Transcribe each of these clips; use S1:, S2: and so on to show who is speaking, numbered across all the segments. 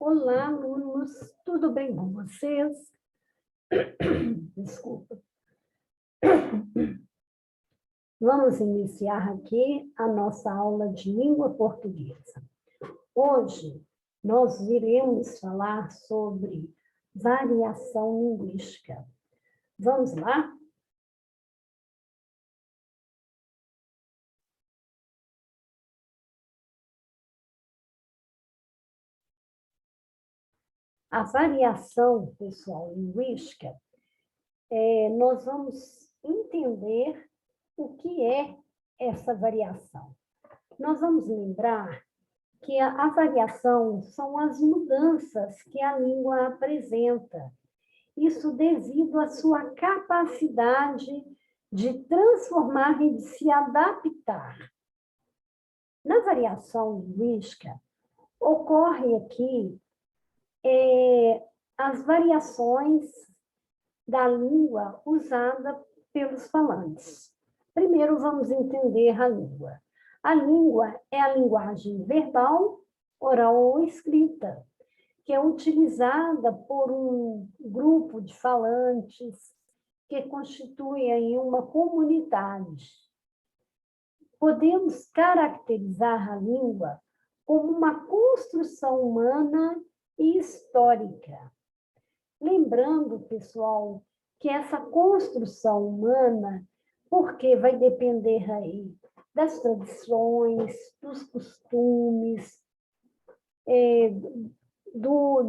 S1: Olá, alunos, tudo bem com vocês? Desculpa. Vamos iniciar aqui a nossa aula de língua portuguesa. Hoje, nós iremos falar sobre variação linguística. Vamos lá? A variação, pessoal, linguística, nós vamos entender o que é essa variação. Nós vamos lembrar que a variação são as mudanças que a língua apresenta. Isso devido à sua capacidade de transformar e de se adaptar. Na variação linguística, ocorre aqui as variações da língua usada pelos falantes. Primeiro, vamos entender a língua. A língua é a linguagem verbal, oral ou escrita, que é utilizada por um grupo de falantes que constituem uma comunidade. Podemos caracterizar a língua como uma construção humana e histórica. Lembrando, pessoal, que essa construção humana, porque vai depender aí das tradições, dos costumes,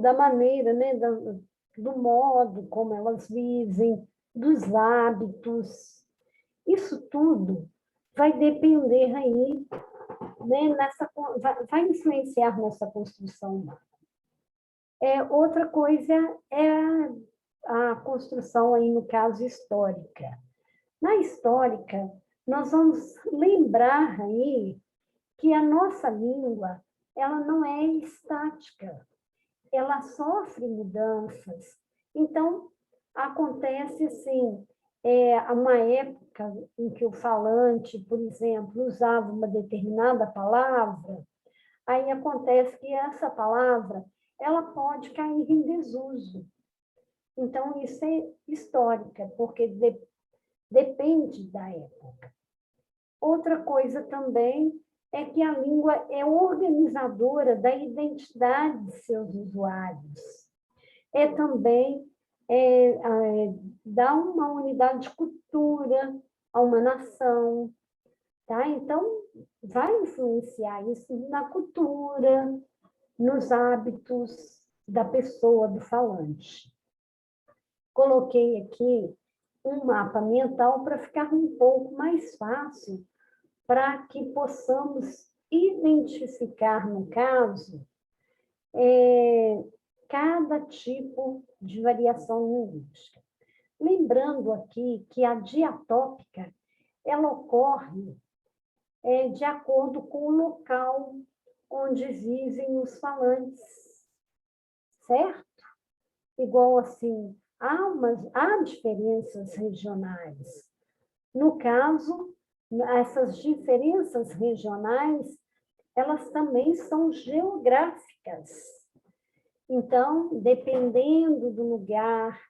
S1: da maneira, né, do modo como elas vivem, dos hábitos. Isso tudo vai depender aí, né, vai influenciar nessa construção humana. Outra coisa é a construção aí, no caso, histórica. Na histórica, nós vamos lembrar aí que a nossa língua, ela não é estática, ela sofre mudanças. Então, acontece assim, uma época em que o falante, por exemplo, usava uma determinada palavra, aí acontece que essa palavra, ela pode cair em desuso. Então, isso é histórica, porque depende da época. Outra coisa também é que a língua é organizadora da identidade de seus usuários. Também dá uma unidade de cultura a uma nação, tá? Então, vai influenciar isso na cultura, nos hábitos da pessoa, do falante. Coloquei aqui um mapa mental para ficar um pouco mais fácil, para que possamos identificar, no caso, cada tipo de variação linguística. Lembrando aqui que a diatópica, ela ocorre de acordo com o local onde vivem os falantes, certo? Igual assim, há diferenças regionais. No caso, essas diferenças regionais, elas também são geográficas. Então, dependendo do lugar,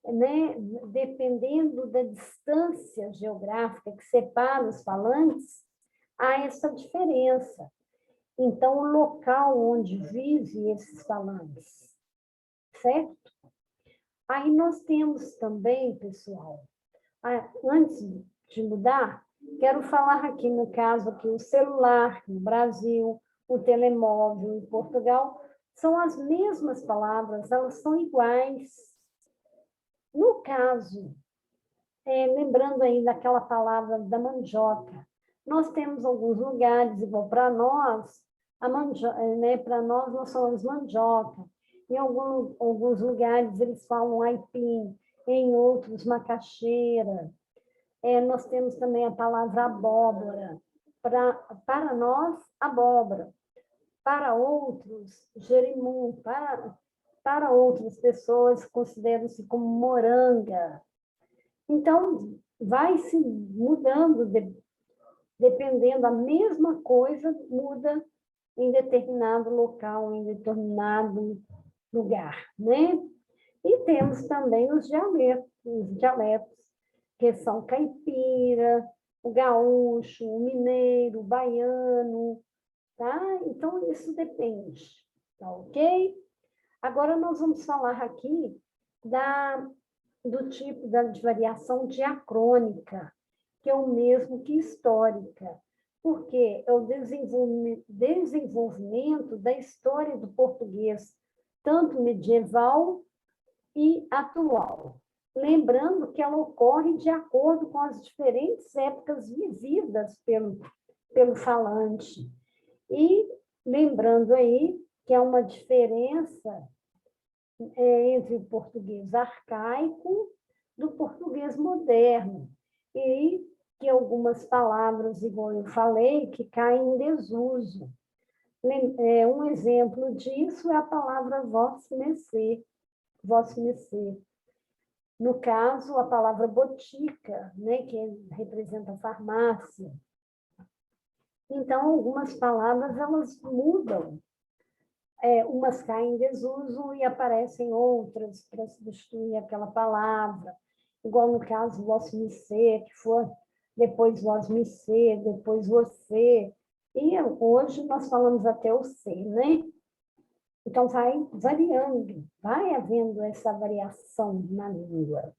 S1: né, dependendo da distância geográfica que separa os falantes, há essa diferença. Então, o local onde vivem esses falantes, certo? Aí nós temos também, pessoal, antes de mudar, quero falar aqui, no caso, aqui, o celular no Brasil, o telemóvel em Portugal, são as mesmas palavras, elas são iguais. No caso, lembrando aí daquela palavra da mandioca, nós temos alguns lugares, igual para nós, para nós somos mandioca. Em alguns lugares eles falam aipim, em outros macaxeira. Nós temos também a palavra abóbora. Para nós, abóbora. Para outros, jerimum. Para outras pessoas, consideram-se como moranga. Então, vai se mudando, dependendo, a mesma coisa muda em determinado local, em determinado lugar, né? E temos também os dialetos, que são caipira, o gaúcho, o mineiro, o baiano, tá? Então, isso depende, tá ok? Agora, nós vamos falar aqui do tipo de variação diacrônica, que é o mesmo que histórica, porque é o desenvolvimento da história do português, tanto medieval e atual. Lembrando que ela ocorre de acordo com as diferentes épocas vividas pelo falante. E lembrando aí que é uma diferença entre o português arcaico do português moderno, e que algumas palavras, igual eu falei, que caem em desuso. Um exemplo disso é a palavra vossa mercê, vossa mercê. No caso, a palavra botica, né, que representa farmácia. Então, algumas palavras, elas mudam. Umas caem em desuso e aparecem outras para substituir aquela palavra. Igual no caso, vosso me ser, que for depois vós me ser, depois você. E hoje nós falamos até o ser, né? Então, vai variando, vai havendo essa variação na língua.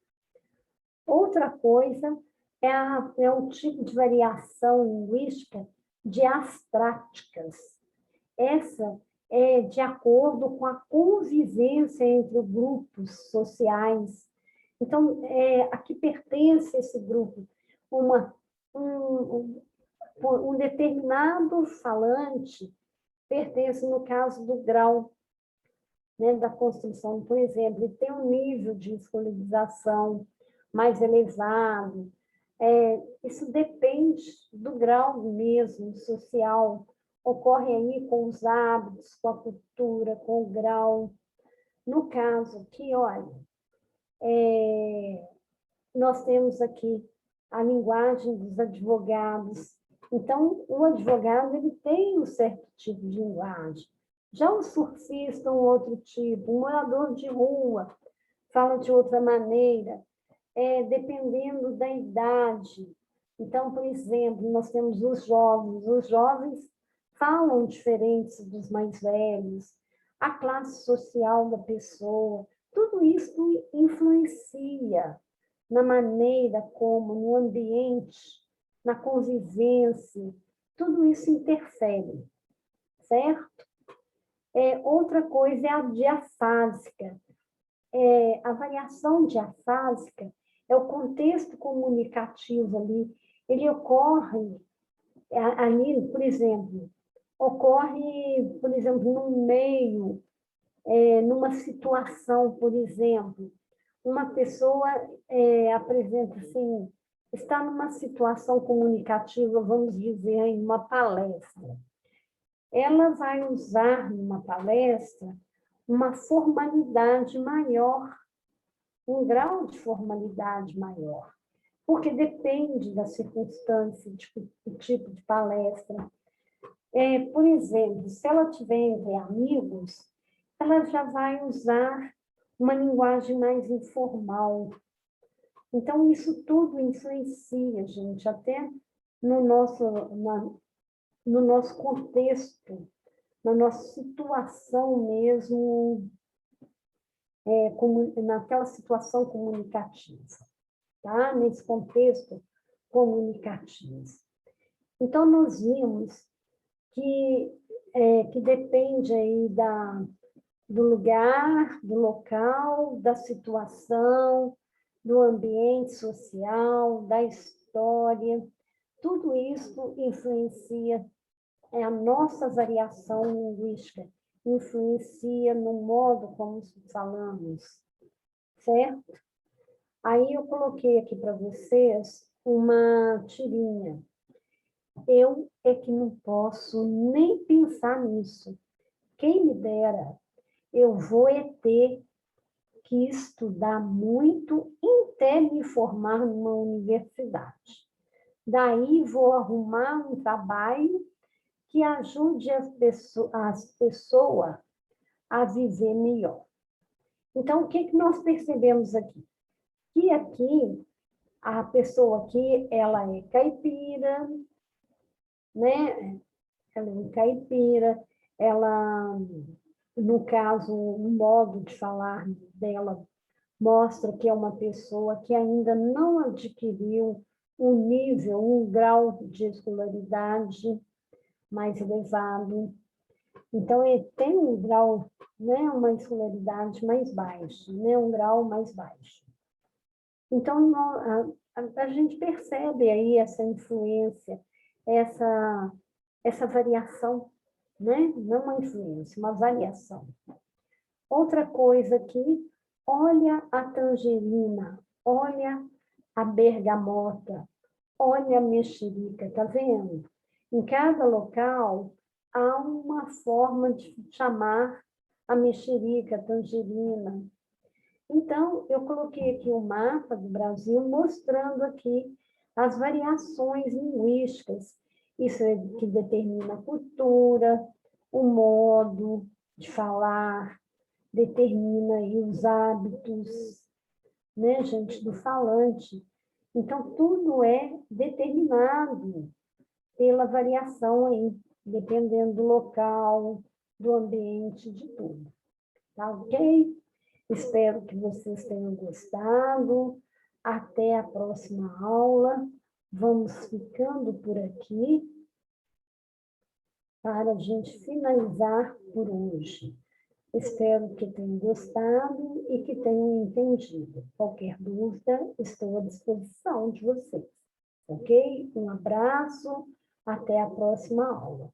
S1: Outra coisa é um tipo de variação linguística diastráticas. Essa é de acordo com a convivência entre grupos sociais. Então, a que pertence esse grupo? Um determinado falante pertence, no caso do grau, né, da construção, por exemplo, ele tem um nível de escolarização mais elevado. Isso depende do grau mesmo social. Ocorre aí com os hábitos, com a cultura, com o grau. No caso aqui, olha, nós temos aqui a linguagem dos advogados. Então, o advogado ele tem um certo tipo de linguagem. Já o surfista, um outro tipo. O morador de rua fala de outra maneira, dependendo da idade. Então, por exemplo, nós temos os jovens. Os jovens falam diferentes dos mais velhos. A classe social da pessoa. Tudo isso influencia na maneira como, no ambiente, na convivência, tudo isso interfere, certo? Outra coisa é a diafásica. A variação diafásica é o contexto comunicativo ali, ele ocorre ali, por exemplo, num meio, numa situação, por exemplo, uma pessoa apresenta assim, está numa situação comunicativa, vamos dizer, em uma palestra. Ela vai usar numa palestra uma formalidade maior, um grau de formalidade maior, porque depende da circunstância, do tipo de palestra. Por exemplo, se ela tiver entre amigos, ela já vai usar uma linguagem mais informal. Então, isso tudo influencia, gente, até no nosso contexto, na nossa situação mesmo, naquela situação comunicativa, tá? Nesse contexto comunicativo. Então, nós vimos que depende aí do lugar, do local, da situação, do ambiente social, da história. Tudo isso influencia a nossa variação linguística, influencia no modo como falamos, certo? Aí eu coloquei aqui para vocês uma tirinha. Eu é que não posso nem pensar nisso. Quem me dera, eu vou ter que estudar muito até me formar numa universidade. Daí vou arrumar um trabalho que ajude as pessoas a viver melhor. Então, o que nós percebemos aqui? Que aqui, a pessoa aqui, ela é caipira, né? Ela é caipira, ela, no caso, o modo de falar dela mostra que é uma pessoa que ainda não adquiriu um nível, um grau de escolaridade mais elevado. Então, ele tem um grau, né, uma escolaridade mais baixa, né, um grau mais baixo. Então, a gente percebe aí essa influência, essa variação, né? Não uma influência, uma variação. Outra coisa aqui, olha a tangerina, olha a bergamota, olha a mexerica, tá vendo? Em cada local há uma forma de chamar a mexerica, a tangerina. Então, eu coloquei aqui o mapa do Brasil, mostrando aqui as variações linguísticas. Isso é que determina a cultura, o modo de falar, determina aí os hábitos, né, gente, do falante. Então, tudo é determinado pela variação aí, dependendo do local, do ambiente, de tudo. Tá ok? Espero que vocês tenham gostado. Até a próxima aula. Vamos ficando por aqui para a gente finalizar por hoje. Espero que tenham gostado e que tenham entendido. Qualquer dúvida, estou à disposição de vocês. Ok? Um abraço, até a próxima aula.